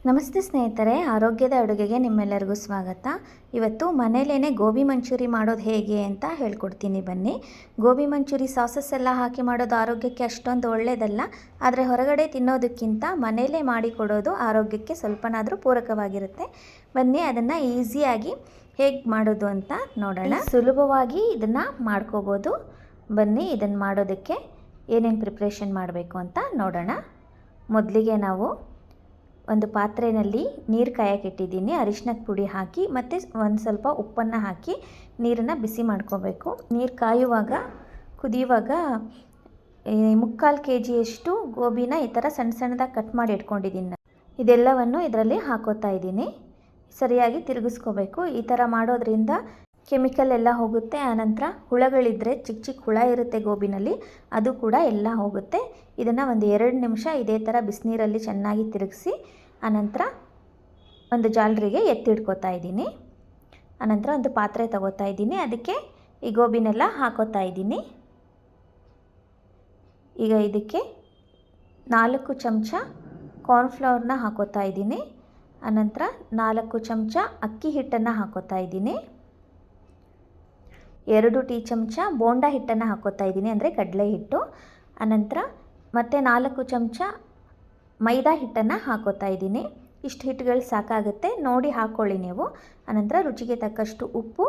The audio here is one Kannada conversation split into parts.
ನಮಸ್ತೆ ಸ್ನೇಹಿತರೆ, ಆರೋಗ್ಯದ ಅಡುಗೆಗೆ ನಿಮ್ಮೆಲ್ಲರಿಗೂ ಸ್ವಾಗತ. ಇವತ್ತು ಮನೇಲೇ ಗೋಬಿ ಮಂಚೂರಿ ಮಾಡೋದು ಹೇಗೆ ಅಂತ ಹೇಳ್ಕೊಡ್ತೀನಿ ಬನ್ನಿ. ಗೋಬಿ ಮಂಚೂರಿ ಸಾಸಸ್ ಎಲ್ಲ ಹಾಕಿ ಮಾಡೋದು ಆರೋಗ್ಯಕ್ಕೆ ಅಷ್ಟೊಂದು ಒಳ್ಳೆಯದಲ್ಲ. ಆದರೆ ಹೊರಗಡೆ ತಿನ್ನೋದಕ್ಕಿಂತ ಮನೇಲೇ ಮಾಡಿಕೊಡೋದು ಆರೋಗ್ಯಕ್ಕೆ ಸ್ವಲ್ಪನಾದರೂ ಪೂರಕವಾಗಿರುತ್ತೆ. ಬನ್ನಿ ಅದನ್ನು ಈಸಿಯಾಗಿ ಹೇಗೆ ಮಾಡೋದು ಅಂತ ನೋಡೋಣ. ಸುಲಭವಾಗಿ ಇದನ್ನು ಮಾಡ್ಕೋಬೋದು. ಬನ್ನಿ ಇದನ್ನು ಮಾಡೋದಕ್ಕೆ ಏನೇನು ಪ್ರಿಪ್ರೇಷನ್ ಮಾಡಬೇಕು ಅಂತ ನೋಡೋಣ. ಮೊದಲಿಗೆ ನಾವು ಒಂದು ಪಾತ್ರೆಯಲ್ಲಿ ನೀರು ಕಾಯಕ್ಕೆ ಇಟ್ಟಿದ್ದೀನಿ. ಅರಿಶಿನದ ಪುಡಿ ಹಾಕಿ ಮತ್ತು ಒಂದು ಸ್ವಲ್ಪ ಉಪ್ಪನ್ನು ಹಾಕಿ ನೀರನ್ನು ಬಿಸಿ ಮಾಡ್ಕೋಬೇಕು. ನೀರು ಕಾಯುವಾಗ ಕುದಿಯುವಾಗ 3/4 kg ಗೋಬಿನ ಈ ಥರ ಸಣ್ಣ ಸಣ್ಣದಾಗಿ ಕಟ್ ಮಾಡಿ ಇಟ್ಕೊಂಡಿದ್ದೀನಿ. ಇದೆಲ್ಲವನ್ನು ಇದರಲ್ಲಿ ಹಾಕೋತಾ ಇದ್ದೀನಿ. ಸರಿಯಾಗಿ ತಿರುಗಿಸ್ಕೋಬೇಕು. ಈ ಥರ ಮಾಡೋದ್ರಿಂದ ಕೆಮಿಕಲ್ ಎಲ್ಲ ಹೋಗುತ್ತೆ. ಆನಂತರ ಹುಳಗಳಿದ್ದರೆ ಚಿಕ್ಕ ಚಿಕ್ಕ ಹುಳ ಇರುತ್ತೆ ಗೋಬಿನಲ್ಲಿ, ಅದು ಕೂಡ ಎಲ್ಲ ಹೋಗುತ್ತೆ. ಇದನ್ನು ಒಂದು 2 ನಿಮಿಷ ಇದೇ ಥರ ಬಿಸಿನೀರಲ್ಲಿ ಚೆನ್ನಾಗಿ ತಿರುಗಿಸಿ ಆನಂತರ ಒಂದು ಜಾಲರಿಗೆ ಎತ್ತಿಡ್ಕೋತಾ ಇದ್ದೀನಿ. ಆನಂತರ ಒಂದು ಪಾತ್ರೆ ತಗೋತಾ ಇದ್ದೀನಿ. ಅದಕ್ಕೆ ಈ ಗೋಬಿನೆಲ್ಲ ಹಾಕೋತಾ ಇದ್ದೀನಿ. ಈಗ ಇದಕ್ಕೆ 4 ಚಮಚ ಕಾರ್ನ್ಫ್ಲವರ್ನ ಹಾಕೋತಾ ಇದ್ದೀನಿ. ಆನಂತರ 4 ಚಮಚ ಅಕ್ಕಿ ಹಿಟ್ಟನ್ನು ಹಾಕೋತಾ ಇದ್ದೀನಿ. 2 ಟೀ ಚಮಚ ಬೋಂಡ ಹಿಟ್ಟನ್ನು ಹಾಕೋತಾ ಇದ್ದೀನಿ, ಅಂದರೆ ಕಡಲೆ ಹಿಟ್ಟು. ಆನಂತರ ಮತ್ತು 4 ಚಮಚ ಮೈದಾ ಹಿಟ್ಟನ್ನು ಹಾಕೋತಾ ಇದ್ದೀನಿ. ಇಷ್ಟು ಹಿಟ್ಟುಗಳು ಸಾಕಾಗುತ್ತೆ, ನೋಡಿ ಹಾಕ್ಕೊಳ್ಳಿ ನೀವು. ಆನಂತರ ರುಚಿಗೆ ತಕ್ಕಷ್ಟು ಉಪ್ಪು,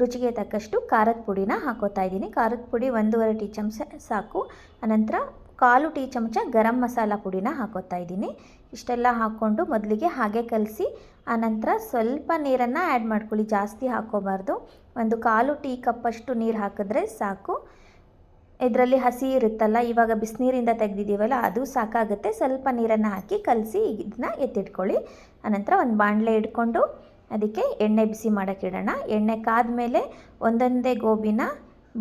ರುಚಿಗೆ ತಕ್ಕಷ್ಟು ಖಾರದ ಪುಡಿನ ಹಾಕೋತಾ ಇದ್ದೀನಿ. ಖಾರದ ಪುಡಿ 1.5 ಟೀ ಚಮಚ ಸಾಕು. ಆನಂತರ 1/4 ಟೀ ಚಮಚ ಗರಂ ಮಸಾಲ ಪುಡಿನ ಹಾಕೋತಾ ಇದ್ದೀನಿ. ಇಷ್ಟೆಲ್ಲ ಹಾಕ್ಕೊಂಡು ಮೊದಲಿಗೆ ಹಾಗೆ ಕಲಸಿ ಆನಂತರ ಸ್ವಲ್ಪ ನೀರನ್ನು ಆ್ಯಡ್ ಮಾಡ್ಕೊಳ್ಳಿ. ಜಾಸ್ತಿ ಹಾಕ್ಕೋಬಾರ್ದು. ಒಂದು 1/4 ಟೀ ಕಪ್ಪಷ್ಟು ನೀರು ಹಾಕಿದ್ರೆ ಸಾಕು. ಇದರಲ್ಲಿ ಹಸಿ ಇರುತ್ತಲ್ಲ, ಇವಾಗ ಬಿಸಿನೀರಿಂದ ತೆಗೆದಿದ್ದೀವಲ್ಲ, ಅದು ಸಾಕಾಗುತ್ತೆ. ಸ್ವಲ್ಪ ನೀರನ್ನು ಹಾಕಿ ಕಲಸಿ ಇದನ್ನ ಎತ್ತಿಟ್ಕೊಳ್ಳಿ. ಆನಂತರ ಒಂದು ಬಾಣಲೆ ಇಟ್ಕೊಂಡು ಅದಕ್ಕೆ ಎಣ್ಣೆ ಬಿಸಿ ಮಾಡೋಕ್ಕೆ ಇಡೋಣ. ಎಣ್ಣೆ ಕಾದ ಮೇಲೆ ಒಂದೊಂದೇ ಗೋಬಿನ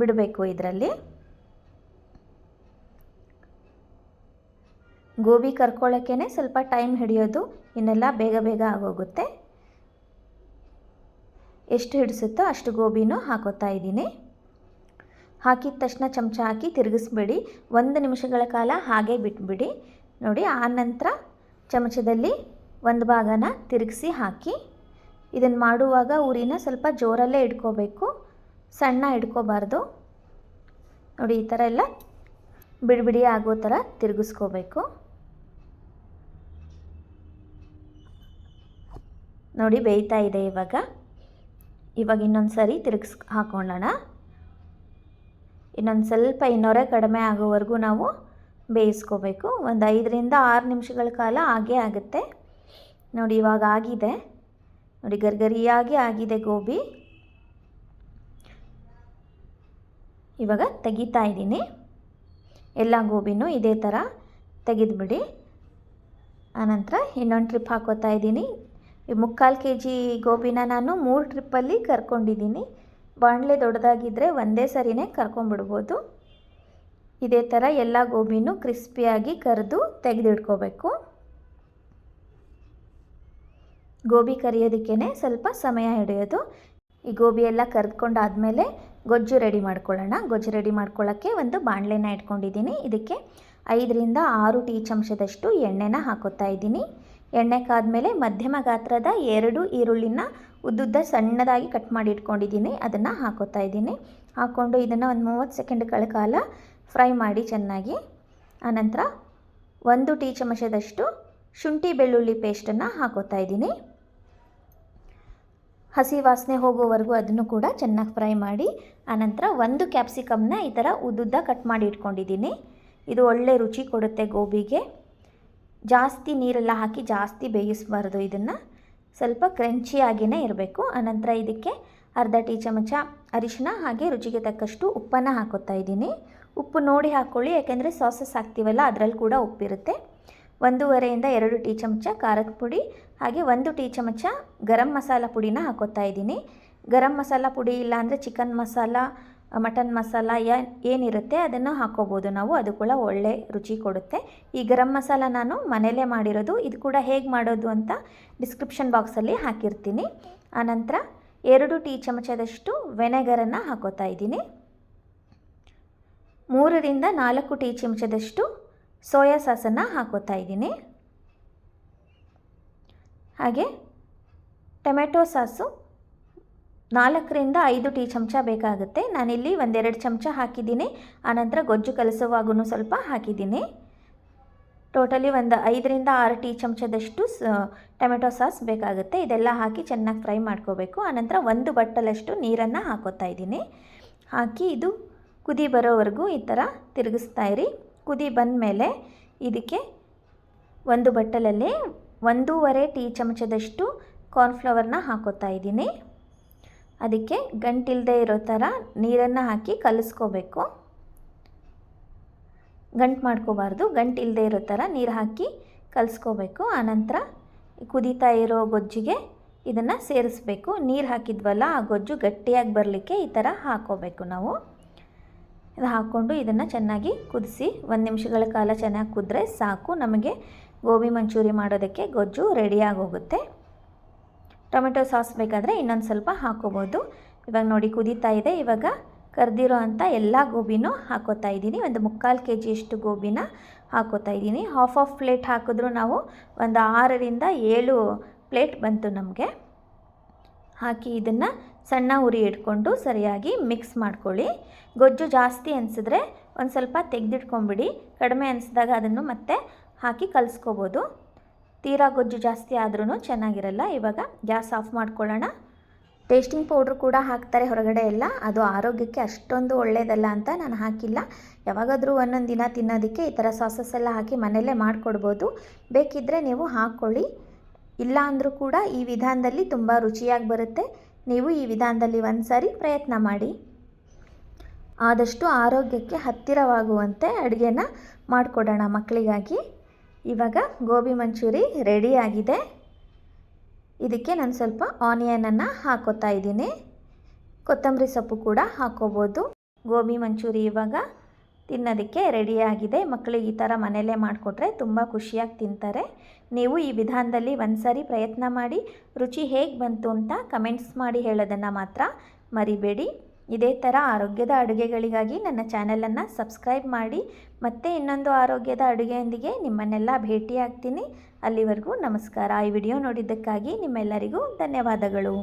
ಬಿಡಬೇಕು. ಇದರಲ್ಲಿ ಗೋಬಿ ಕರ್ಕೊಳ್ಳೋಕ್ಕೇ ಸ್ವಲ್ಪ ಟೈಮ್ ಹಿಡಿಯೋದು, ಇನ್ನೆಲ್ಲ ಬೇಗ ಬೇಗ ಆಗೋಗುತ್ತೆ. ಎಷ್ಟು ಹಿಡಿಸುತ್ತೋ ಅಷ್ಟು ಗೋಬಿನೂ ಹಾಕೋತಾ ಇದ್ದೀನಿ. ಹಾಕಿದ ತಕ್ಷಣ ಚಮಚ ಹಾಕಿ ತಿರುಗಿಸ್ಬೇಡಿ. 1 ನಿಮಿಷಗಳ ಕಾಲ ಹಾಗೆ ಬಿಟ್ಬಿಡಿ. ನೋಡಿ, ಆ ನಂತರ ಚಮಚದಲ್ಲಿ ಒಂದು ಭಾಗನ ತಿರುಗಿಸಿ ಹಾಕಿ. ಇದನ್ನು ಮಾಡುವಾಗ ಉರಿನ ಸ್ವಲ್ಪ ಜೋರಲ್ಲೇ ಇಟ್ಕೋಬೇಕು, ಸಣ್ಣ ಇಟ್ಕೋಬಾರ್ದು. ನೋಡಿ, ಈ ಥರ ಎಲ್ಲ ಬಿಡಿ ಆಗೋ ಥರ ತಿರುಗಿಸ್ಕೋಬೇಕು. ನೋಡಿ, ಬೇಯ್ತಾ ಇದೆ. ಇವಾಗ ಇನ್ನೊಂದು ಸರಿ ಹಾಕೊಳ್ಳೋಣ. ಇನ್ನೊಂದು ಸ್ವಲ್ಪ ಇನ್ನೊರೆ ಕಡಿಮೆ ಆಗೋವರೆಗೂ ನಾವು ಬೇಯಿಸ್ಕೋಬೇಕು. ಒಂದು 5ರಿಂದ 6 ನಿಮಿಷಗಳ ಕಾಲ ಹಾಗೇ ಆಗುತ್ತೆ. ನೋಡಿ, ಇವಾಗ ಆಗಿದೆ. ನೋಡಿ, ಗರಿಗರಿಯಾಗಿ ಆಗಿದೆ ಗೋಬಿ. ಇವಾಗ ತೆಗಿತಾ ಇದ್ದೀನಿ. ಎಲ್ಲ ಗೋಬಿನೂ ಇದೇ ಥರ ತೆಗೆದುಬಿಡಿ. ಆನಂತರ ಇನ್ನೊಂದು ಟ್ರಿಪ್ ಹಾಕೋತಾ ಇದ್ದೀನಿ. 3/4 kg ಗೋಬಿನ ನಾನು 3 ಟ್ರಿಪ್ಪಲ್ಲಿ ಕರ್ಕೊಂಡಿದ್ದೀನಿ. ಬಾಣಲೆ ದೊಡ್ಡದಾಗಿದ್ದರೆ ಒಂದೇ ಸರಿನೇ ಕರ್ಕೊಂಡ್ಬಿಡ್ಬೋದು. ಇದೇ ಥರ ಎಲ್ಲ ಗೋಬಿನೂ ಕ್ರಿಸ್ಪಿಯಾಗಿ ಕರೆದು ತೆಗೆದಿಟ್ಕೋಬೇಕು. ಗೋಬಿ ಕರಿಯೋದಕ್ಕೇ ಸ್ವಲ್ಪ ಸಮಯ ಹಿಡಿಯೋದು. ಈ ಗೋಬಿ ಎಲ್ಲ ಕರೆದುಕೊಂಡಾದಮೇಲೆ ಗೊಜ್ಜು ರೆಡಿ ಮಾಡ್ಕೊಳ್ಳೋಣ. ಗೊಜ್ಜು ರೆಡಿ ಮಾಡ್ಕೊಳ್ಳೋಕ್ಕೆ ಒಂದು ಬಾಣಲೆನ ಇಟ್ಕೊಂಡಿದ್ದೀನಿ. ಇದಕ್ಕೆ 5ರಿಂದ 6 ಟೀ ಚಮಚದಷ್ಟು ಎಣ್ಣೆನ ಹಾಕೋತಾ ಇದ್ದೀನಿ. ಎಣ್ಣೆ ಕಾದ್ಮೇಲೆ ಮಧ್ಯಮ ಗಾತ್ರದ 2 ಈರುಳ್ಳಿನ ಉದ್ದುದ್ದ ಸಣ್ಣದಾಗಿ ಕಟ್ ಮಾಡಿ ಇಟ್ಕೊಂಡಿದ್ದೀನಿ, ಅದನ್ನು ಹಾಕೋತಾ ಇದ್ದೀನಿ. ಹಾಕ್ಕೊಂಡು ಇದನ್ನು ಒಂದು 30 ಸೆಕೆಂಡ್ಗಳ ಕಾಲ ಫ್ರೈ ಮಾಡಿ ಚೆನ್ನಾಗಿ. ಆನಂತರ 1 ಟೀ ಚಮಚದಷ್ಟು ಶುಂಠಿ ಬೆಳ್ಳುಳ್ಳಿ ಪೇಸ್ಟನ್ನು ಹಾಕೋತಾ ಇದ್ದೀನಿ. ಹಸಿ ವಾಸನೆ ಹೋಗೋವರೆಗೂ ಅದನ್ನು ಕೂಡ ಚೆನ್ನಾಗಿ ಫ್ರೈ ಮಾಡಿ. ಆನಂತರ 1 ಕ್ಯಾಪ್ಸಿಕಮ್ನ ಈ ಥರ ಉದ್ದುದ್ದ ಕಟ್ ಮಾಡಿ ಇಟ್ಕೊಂಡಿದ್ದೀನಿ. ಇದು ಒಳ್ಳೆ ರುಚಿ ಕೊಡುತ್ತೆ ಗೋಬಿಗೆ. ಜಾಸ್ತಿ ನೀರೆಲ್ಲ ಹಾಕಿ ಜಾಸ್ತಿ ಬೇಯಿಸಬಾರ್ದು. ಇದನ್ನು ಸ್ವಲ್ಪ ಕ್ರಂಚಿಯಾಗಿಯೇ ಇರಬೇಕು. ಆನಂತರ ಇದಕ್ಕೆ 1/2 ಟೀ ಚಮಚ ಅರಿಶಿನ ಹಾಗೆ ರುಚಿಗೆ ತಕ್ಕಷ್ಟು ಉಪ್ಪನ್ನು ಹಾಕೋತಾ ಇದ್ದೀನಿ. ಉಪ್ಪು ನೋಡಿ ಹಾಕ್ಕೊಳ್ಳಿ, ಯಾಕೆಂದರೆ ಸಾಸಸ್ ಹಾಕ್ತೀವಲ್ಲ ಅದರಲ್ಲಿ ಕೂಡ ಉಪ್ಪಿರುತ್ತೆ. 1.5ರಿಂದ 2 ಟೀ ಚಮಚ ಖಾರದ ಪುಡಿ ಹಾಗೆ 1 ಟೀ ಚಮಚ ಗರಂ ಮಸಾಲ ಪುಡಿನ ಹಾಕೋತಾ ಇದ್ದೀನಿ. ಗರಂ ಮಸಾಲ ಪುಡಿ ಇಲ್ಲಾಂದರೆ ಚಿಕನ್ ಮಸಾಲ, ಮಟನ್ ಮಸಾಲ ಏನಿರುತ್ತೆ ಅದನ್ನು ಹಾಕೋಬೋದು ನಾವು, ಅದು ಕೂಡ ಒಳ್ಳೆ ರುಚಿ ಕೊಡುತ್ತೆ. ಈ ಗರಂ ಮಸಾಲ ನಾನು ಮನೆಯಲ್ಲೇ ಮಾಡಿರೋದು. ಇದು ಕೂಡ ಹೇಗೆ ಮಾಡೋದು ಅಂತ ಡಿಸ್ಕ್ರಿಪ್ಷನ್ ಬಾಕ್ಸಲ್ಲಿ ಹಾಕಿರ್ತೀನಿ. ಆನಂತರ 2 ಟೀ ಚಮಚದಷ್ಟು ವೆನೆಗರನ್ನು ಹಾಕೋತಾ ಇದ್ದೀನಿ. 3ರಿಂದ 4 ಟೀ ಚಮಚದಷ್ಟು ಸೋಯಾ ಸಾಸನ್ನು ಹಾಕೋತಾ ಇದ್ದೀನಿ. ಹಾಗೆ ಟೊಮೆಟೊ ಸಾಸು 4 ರಿಂದ 5 ಟೀ ಚಮಚ ಬೇಕಾಗುತ್ತೆ. ನಾನಿಲ್ಲಿ 1-2 ಚಮಚ ಹಾಕಿದ್ದೀನಿ. ಆನಂತರ ಗೊಜ್ಜು ಕಲಸುವಾಗೂ ಸ್ವಲ್ಪ ಹಾಕಿದ್ದೀನಿ. ಟೋಟಲಿ 5-6 ಟೀ ಚಮಚದಷ್ಟು ಟೊಮೆಟೊ ಸಾಸ್ ಬೇಕಾಗುತ್ತೆ. ಇದೆಲ್ಲ ಹಾಕಿ ಚೆನ್ನಾಗಿ ಫ್ರೈ ಮಾಡ್ಕೋಬೇಕು. ಆನಂತರ 1 ಬಟ್ಟಲಷ್ಟು ನೀರನ್ನು ಹಾಕೋತಾ ಇದ್ದೀನಿ. ಹಾಕಿ ಇದು ಕುದಿ ಬರೋವರೆಗೂ ಈ ಥರ ತಿರುಗಿಸ್ತಾ ಇರಿ. ಕುದಿ ಬಂದ ಮೇಲೆ ಇದಕ್ಕೆ 1 ಬಟ್ಟಲಲ್ಲಿ 1.5 ಟೀ ಚಮಚದಷ್ಟು ಕಾರ್ನ್ಫ್ಲವರ್ನ ಹಾಕೋತಾ ಇದ್ದೀನಿ. ಅದಕ್ಕೆ ಗಂಟಿಲ್ಲದೆ ಇರೋ ಥರ ನೀರನ್ನು ಹಾಕಿ ಕಲಿಸ್ಕೋಬೇಕು. ಗಂಟು ಮಾಡ್ಕೋಬಾರ್ದು, ಗಂಟಿಲ್ಲದೆ ಇರೋ ಥರ ನೀರು ಹಾಕಿ ಕಲಿಸ್ಕೋಬೇಕು. ಆನಂತರ ಕುದೀತಾ ಇರೋ ಗೊಜ್ಜಿಗೆ ಇದನ್ನು ಸೇರಿಸ್ಬೇಕು. ನೀರು ಹಾಕಿದ್ವಲ್ಲ, ಆ ಗೊಜ್ಜು ಗಟ್ಟಿಯಾಗಿ ಬರಲಿಕ್ಕೆ ಈ ಥರ ಹಾಕ್ಕೋಬೇಕು ನಾವು. ಇದು ಹಾಕ್ಕೊಂಡು ಇದನ್ನು ಚೆನ್ನಾಗಿ ಕುದಿಸಿ 1 ನಿಮಿಷಗಳ ಕಾಲ ಚೆನ್ನಾಗಿ ಕುದ್ರೆ ಸಾಕು. ನಮಗೆ ಗೋಬಿ ಮಂಚೂರಿ ಮಾಡೋದಕ್ಕೆ ಗೊಜ್ಜು ರೆಡಿಯಾಗಿ ಹೋಗುತ್ತೆ. ಟೊಮೆಟೊ ಸಾಸ್ ಬೇಕಾದರೆ ಇನ್ನೊಂದು ಸ್ವಲ್ಪ ಹಾಕ್ಕೋಬೋದು. ಇವಾಗ ನೋಡಿ ಕುದೀತಾ ಇದೆ. ಇವಾಗ ಕರೆದಿರೋ ಅಂಥ ಎಲ್ಲ ಗೋಬಿನೂ ಹಾಕೋತಾ ಇದ್ದೀನಿ. 1/4 kg ಗೋಬಿನ ಹಾಕೋತಾ ಇದ್ದೀನಿ. ಹಾಫ್ ಪ್ಲೇಟ್ ಹಾಕಿದ್ರು ನಾವು 6-7 ಪ್ಲೇಟ್ ಬಂತು ನಮಗೆ. ಹಾಕಿ ಇದನ್ನು ಸಣ್ಣ ಉರಿ ಇಟ್ಕೊಂಡು ಸರಿಯಾಗಿ ಮಿಕ್ಸ್ ಮಾಡ್ಕೊಳ್ಳಿ. ಗೊಜ್ಜು ಜಾಸ್ತಿ ಅನಿಸಿದ್ರೆ ಒಂದು ಸ್ವಲ್ಪ ತೆಗೆದಿಟ್ಕೊಂಬಿಡಿ. ಕಡಿಮೆ ಅನಿಸಿದಾಗ ಅದನ್ನು ಮತ್ತೆ ಹಾಕಿ ಕಲಿಸ್ಕೋಬೋದು. ತೀರಾ ಗೊಜ್ಜು ಜಾಸ್ತಿ ಆದ್ರೂ ಚೆನ್ನಾಗಿರಲ್ಲ. ಇವಾಗ ಗ್ಯಾಸ್ ಆಫ್ ಮಾಡ್ಕೊಳ್ಳೋಣ. ಟೇಸ್ಟಿಂಗ್ ಪೌಡ್ರ್ ಕೂಡ ಹಾಕ್ತಾರೆ ಹೊರಗಡೆ ಎಲ್ಲ. ಅದು ಆರೋಗ್ಯಕ್ಕೆ ಅಷ್ಟೊಂದು ಒಳ್ಳೆಯದಲ್ಲ ಅಂತ ನಾನು ಹಾಕಿಲ್ಲ. ಯಾವಾಗಾದರೂ ಒಂದೊಂದು ದಿನ ತಿನ್ನೋದಕ್ಕೆ ಈ ಥರ ಸಾಸಸ್ ಎಲ್ಲ ಹಾಕಿ ಮನೆಯಲ್ಲೇ ಮಾಡಿಕೊಡ್ಬೋದು. ಬೇಕಿದ್ದರೆ ನೀವು ಹಾಕ್ಕೊಳ್ಳಿ. ಇಲ್ಲ ಅಂದರೂ ಕೂಡ ಈ ವಿಧಾನದಲ್ಲಿ ತುಂಬ ರುಚಿಯಾಗಿ ಬರುತ್ತೆ. ನೀವು ಈ ವಿಧಾನದಲ್ಲಿ ಒಂದು ಸಾರಿ ಪ್ರಯತ್ನ ಮಾಡಿ. ಆದಷ್ಟು ಆರೋಗ್ಯಕ್ಕೆ ಹತ್ತಿರವಾಗುವಂತೆ ಅಡುಗೆನ ಮಾಡಿಕೊಡೋಣ ಮಕ್ಕಳಿಗಾಗಿ. ಇವಾಗ ಗೋಬಿ ಮಂಚೂರಿ ರೆಡಿಯಾಗಿದೆ. ಇದಕ್ಕೆ ನಾನು ಸ್ವಲ್ಪ ಆನಿಯನನ್ನು ಹಾಕೋತಾ ಇದ್ದೀನಿ. ಕೊತ್ತಂಬರಿ ಸೊಪ್ಪು ಕೂಡ ಹಾಕೋಬೋದು. ಗೋಬಿ ಮಂಚೂರಿ ಇವಾಗ ತಿನ್ನೋದಕ್ಕೆ ರೆಡಿಯಾಗಿದೆ. ಮಕ್ಕಳಿಗೆ ಈ ಥರ ಮನೆಯಲ್ಲೇ ಮಾಡಿಕೊಟ್ರೆ ತುಂಬ ಖುಷಿಯಾಗಿ ತಿಂತಾರೆ. ನೀವು ಈ ವಿಧಾನದಲ್ಲಿ ಒಂದು ಸಾರಿ ಪ್ರಯತ್ನ ಮಾಡಿ ರುಚಿ ಹೇಗೆ ಬಂತು ಅಂತ ಕಮೆಂಟ್ಸ್ ಮಾಡಿ ಹೇಳೋದನ್ನು ಮಾತ್ರ ಮರಿಬೇಡಿ. ಇದೇ ಥರ ಆರೋಗ್ಯದ ಅಡುಗೆಗಳಿಗಾಗಿ ನನ್ನ ಚಾನಲನ್ನು ಸಬ್ಸ್ಕ್ರೈಬ್ ಮಾಡಿ. ಮತ್ತೆ ಇನ್ನೊಂದು ಆರೋಗ್ಯದ ಅಡುಗೆಯೊಂದಿಗೆ ನಿಮ್ಮನ್ನೆಲ್ಲ ಭೇಟಿಯಾಗ್ತೀನಿ. ಅಲ್ಲಿವರೆಗೂ ನಮಸ್ಕಾರ. ಈ ವಿಡಿಯೋ ನೋಡಿದ್ದಕ್ಕಾಗಿ ನಿಮ್ಮೆಲ್ಲರಿಗೂ ಧನ್ಯವಾದಗಳು.